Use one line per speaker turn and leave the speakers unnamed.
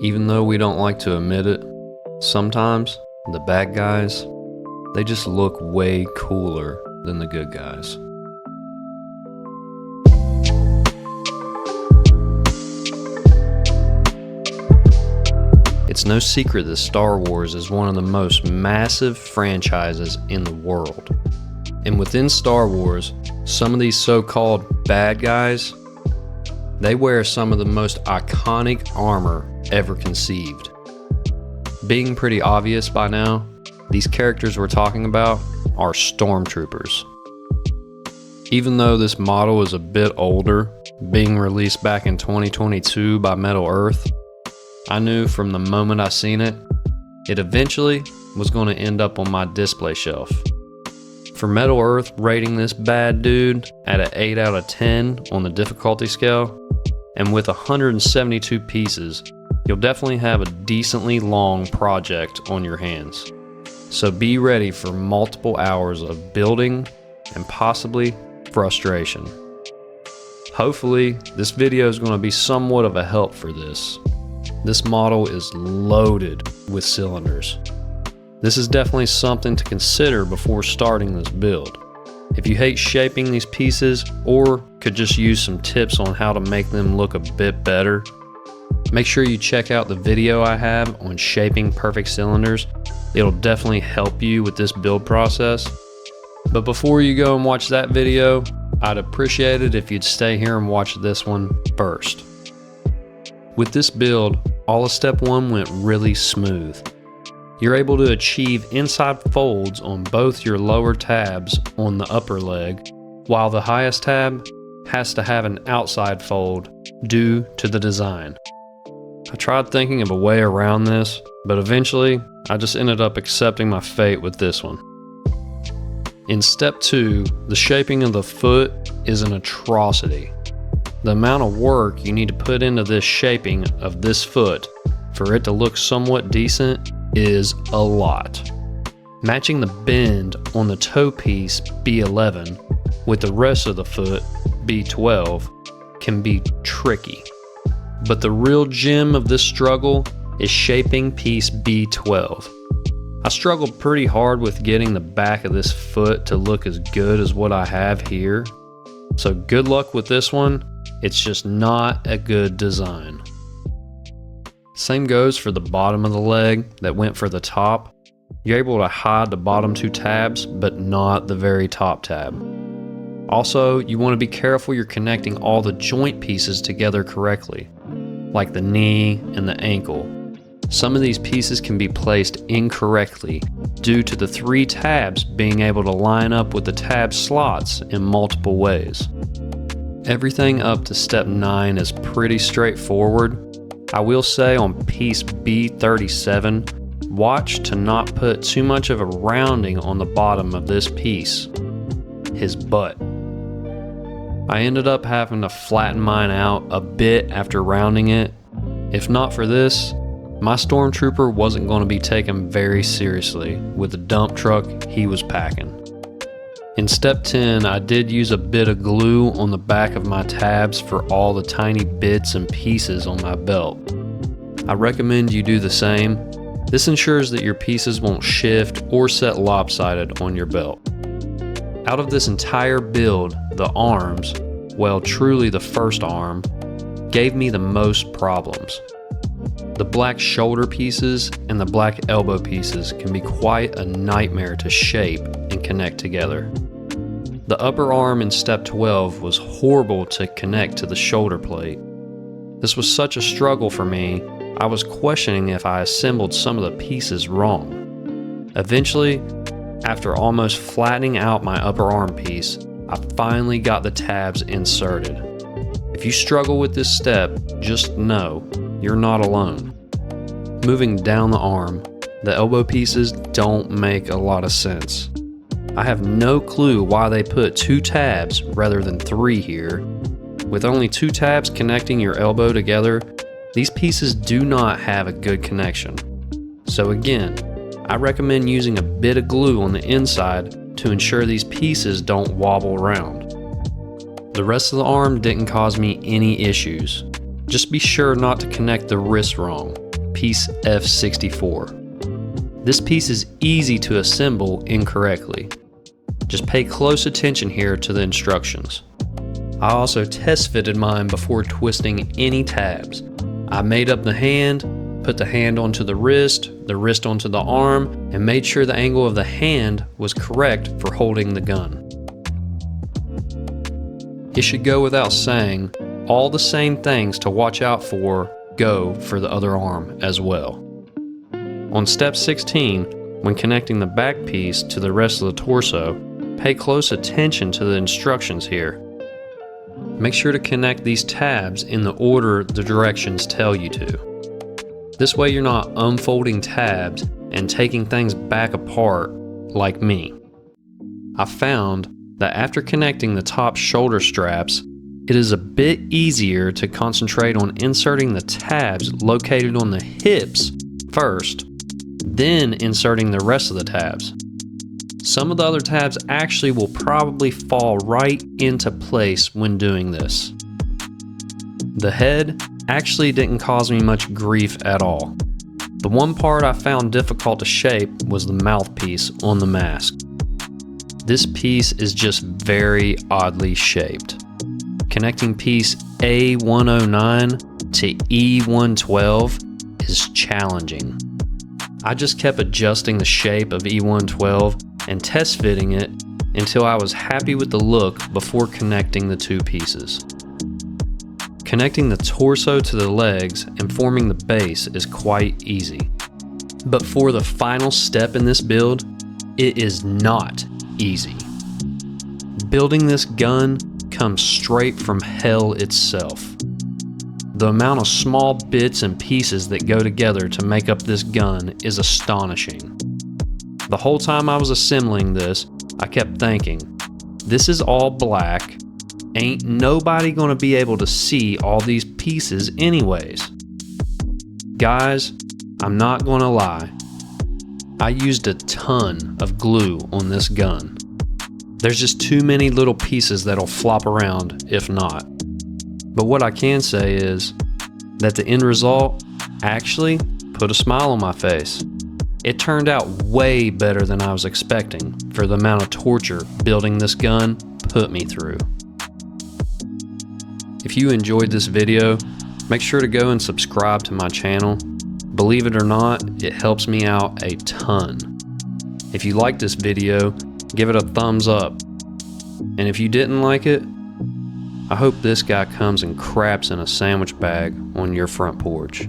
Even though we don't like to admit it, sometimes the bad guys, they just look way cooler than the good guys. It's no secret that Star Wars is one of the most massive franchises in the world. And within Star Wars, some of these so-called bad guys, they wear some of the most iconic armor ever conceived. Being pretty obvious by now, these characters we're talking about are Stormtroopers. Even though this model is a bit older, being released back in 2022 by Metal Earth, I knew from the moment I seen it, it eventually was going to end up on my display shelf. For Metal Earth rating this bad dude at an 8 out of 10 on the difficulty scale, and with 172 pieces, you'll definitely have a decently long project on your hands. So be ready for multiple hours of building and possibly frustration. Hopefully, this video is going to be somewhat of a help for this. This model is loaded with cylinders. This is definitely something to consider before starting this build. If you hate shaping these pieces or could just use some tips on how to make them look a bit better, make sure you check out the video I have on shaping perfect cylinders. It'll definitely help you with this build process. But before you go and watch that video, I'd appreciate it if you'd stay here and watch this one first. With this build, all of step 1 went really smooth. You're able to achieve inside folds on both your lower tabs on the upper leg, while the highest tab has to have an outside fold due to the design. I tried thinking of a way around this, but eventually I just ended up accepting my fate with this one. In step 2, the shaping of the foot is an atrocity. The amount of work you need to put into this shaping of this foot for it to look somewhat decent is a lot. Matching the bend on the toe piece B11 with the rest of the foot B12 can be tricky. But the real gem of this struggle is shaping piece B12. I struggled pretty hard with getting the back of this foot to look as good as what I have here. So good luck with this one, it's just not a good design. Same goes for the bottom of the leg that went for the top. You're able to hide the bottom 2 tabs, but not the very top tab. Also, you want to be careful you're connecting all the joint pieces together correctly, like the knee and the ankle. Some of these pieces can be placed incorrectly due to the 3 tabs being able to line up with the tab slots in multiple ways. Everything up to step 9 is pretty straightforward. I will say on piece B37, watch to not put too much of a rounding on the bottom of this piece, his butt. I ended up having to flatten mine out a bit after rounding it. If not for this, my Stormtrooper wasn't going to be taken very seriously with the dump truck he was packing. In step 10, I did use a bit of glue on the back of my tabs for all the tiny bits and pieces on my belt. I recommend you do the same. This ensures that your pieces won't shift or set lopsided on your belt. Out of this entire build, the arms, well truly the first arm, gave me the most problems. The black shoulder pieces and the black elbow pieces can be quite a nightmare to shape and connect together. The upper arm in step 12 was horrible to connect to the shoulder plate. This was such a struggle for me, I was questioning if I assembled some of the pieces wrong. Eventually, after almost flattening out my upper arm piece, I finally got the tabs inserted. If you struggle with this step, just know you're not alone. Moving down the arm, the elbow pieces don't make a lot of sense. I have no clue why they put 2 tabs rather than 3 here. With only 2 tabs connecting your elbow together, these pieces do not have a good connection. So again, I recommend using a bit of glue on the inside to ensure these pieces don't wobble around. The rest of the arm didn't cause me any issues. Just be sure not to connect the wrist wrong. piece F64. This piece is easy to assemble incorrectly. Just pay close attention here to the instructions. I also test fitted mine before twisting any tabs. I made up the hand, put the hand onto the wrist onto the arm, and made sure the angle of the hand was correct for holding the gun. It should go without saying, all the same things to watch out for go for the other arm as well. On step 16, when connecting the back piece to the rest of the torso, pay close attention to the instructions here. Make sure to connect these tabs in the order the directions tell you to. This way you're not unfolding tabs and taking things back apart like me. I found that after connecting the top shoulder straps, it is a bit easier to concentrate on inserting the tabs located on the hips first, then inserting the rest of the tabs. Some of the other tabs actually will probably fall right into place when doing this. The head actually didn't cause me much grief at all. The one part I found difficult to shape was the mouthpiece on the mask. This piece is just very oddly shaped. Connecting piece A109 to E112 is challenging. I just kept adjusting the shape of E112 and test fitting it until I was happy with the look before connecting the two pieces. Connecting the torso to the legs and forming the base is quite easy. But for the final step in this build, it is not easy. Building this gun comes straight from hell itself. The amount of small bits and pieces that go together to make up this gun is astonishing. The whole time I was assembling this, I kept thinking, this is all black. Ain't nobody gonna be able to see all these pieces anyways. Guys, I'm not gonna lie. I used a ton of glue on this gun. There's just too many little pieces that'll flop around if not. But what I can say is that the end result actually put a smile on my face. It turned out way better than I was expecting for the amount of torture building this gun put me through. If you enjoyed this video, make sure to go and subscribe to my channel. Believe it or not, it helps me out a ton. If you liked this video, give it a thumbs up. And if you didn't like it, I hope this guy comes and craps in a sandwich bag on your front porch.